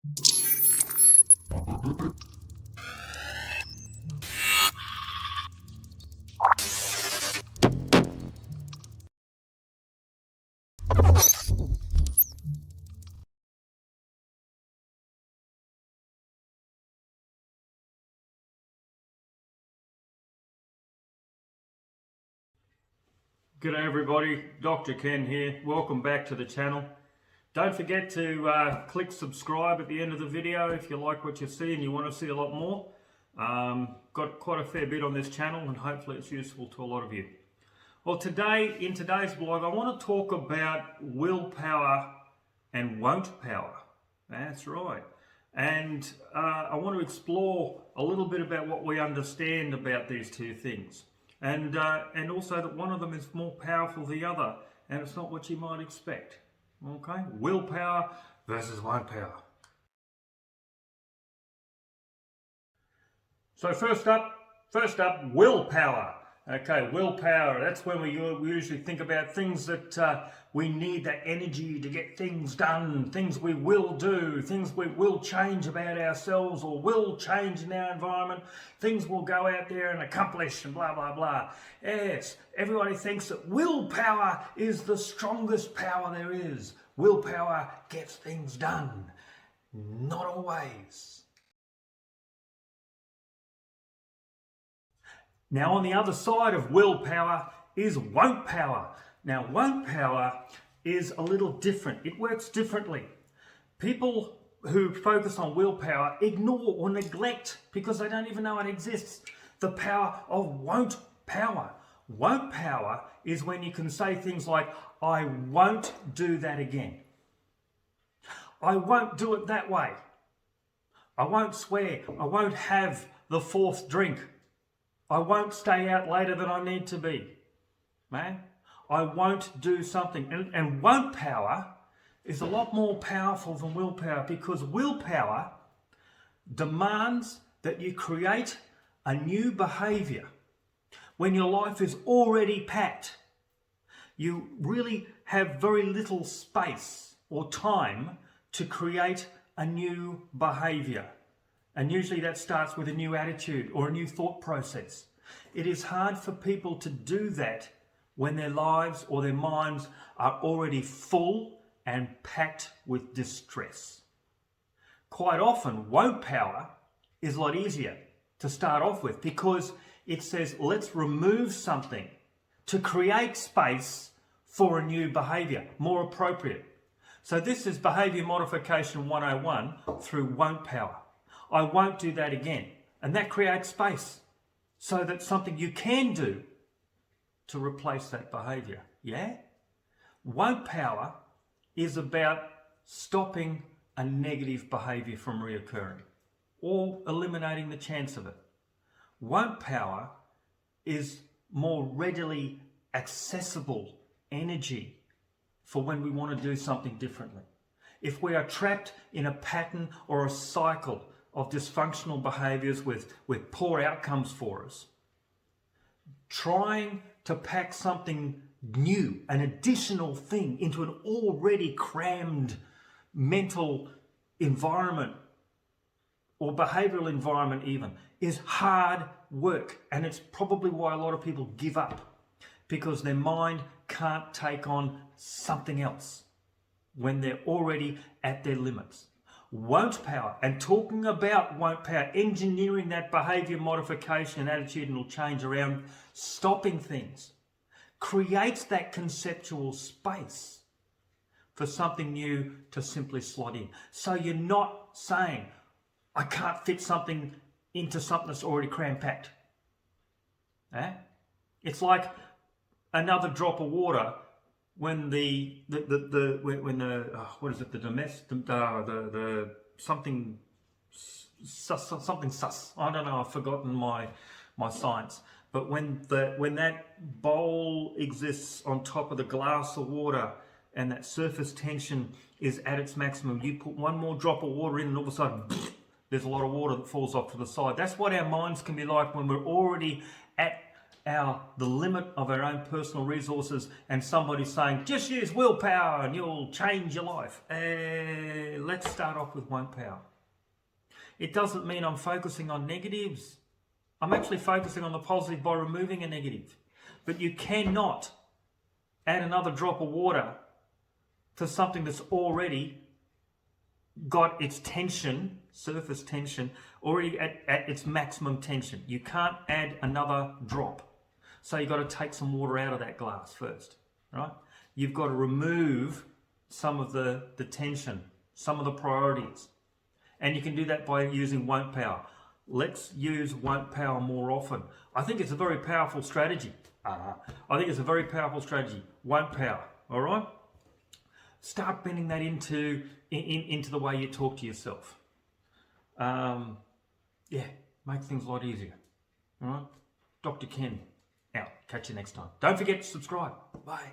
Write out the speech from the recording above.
G'day everybody, Dr. Ken here. Welcome back to the channel. Don't forget to click subscribe at the end of the video if you like what you see and you want to see a lot more. Got quite a fair bit on this channel and hopefully it's useful to a lot of you. Well, in today's blog, I want to talk about willpower and won't power. That's right. And I want to explore a little bit about what we understand about these two things. And also that one of them is more powerful than the other, and it's not what you might expect. Okay? Willpower versus won't power. So first up, willpower. Okay, willpower, that's when we usually think about things that we need that energy to get things done, things we will do, things we will change about ourselves or will change in our environment, things we'll go out there and accomplish and blah, blah, blah. Yes, everybody thinks that willpower is the strongest power there is. Willpower gets things done. Not always. Now on the other side of willpower is won't power. Now won't power is a little different. It works differently. People who focus on willpower ignore or neglect, because they don't even know it exists, the power of won't power. Won't power is when you can say things like, I won't do that again. I won't do it that way. I won't swear. I won't have the fourth drink. I won't stay out later than I need to be. Man, I won't do something. And won't power is a lot more powerful than willpower, because willpower demands that you create a new behaviour when your life is already packed. You really have very little space or time to create a new behaviour. And usually that starts with a new attitude or a new thought process. It is hard for people to do that when their lives or their minds are already full and packed with distress. Quite often, won't power is a lot easier to start off with, because it says, let's remove something to create space for a new behaviour, more appropriate. So this is Behaviour Modification 101 through won't power. I won't do that again. And that creates space so that something you can do to replace that behaviour. Yeah? Won't power is about stopping a negative behaviour from reoccurring or eliminating the chance of it. Won't power is more readily accessible energy for when we want to do something differently. If we are trapped in a pattern or a cycle of dysfunctional behaviours with poor outcomes for us, trying to pack something new, an additional thing, into an already crammed mental environment or behavioural environment even, is hard work. And it's probably why a lot of people give up, because their mind can't take on something else when they're already at their limits. Won't power, and talking about won't power, engineering that behaviour modification and attitudinal change around stopping things, creates that conceptual space for something new to simply slot in. So you're not saying, I can't fit something into something that's already cram-packed. It's like another drop of water when something sus. I don't know. I've forgotten my science. But when that bowl exists on top of the glass of water and that surface tension is at its maximum, you put one more drop of water in and all of a sudden there's a lot of water that falls off to the side. That's what our minds can be like when we're already at the limit of our own personal resources, and somebody's saying, just use willpower and you'll change your life. Let's start off with won't power. It doesn't mean I'm focusing on negatives. I'm actually focusing on the positive by removing a negative. But you cannot add another drop of water to something that's already got its tension, surface tension, already at its maximum tension. You can't add another drop. So you've got to take some water out of that glass first, right? You've got to remove some of the tension, some of the priorities. And you can do that by using won't power. Let's use won't power more often. I think it's a very powerful strategy. I think it's a very powerful strategy. Won't power, all right? Start bending that into the way you talk to yourself. Yeah, make things a lot easier. All right? Dr. Ken out. Catch you next time. Don't forget to subscribe. Bye.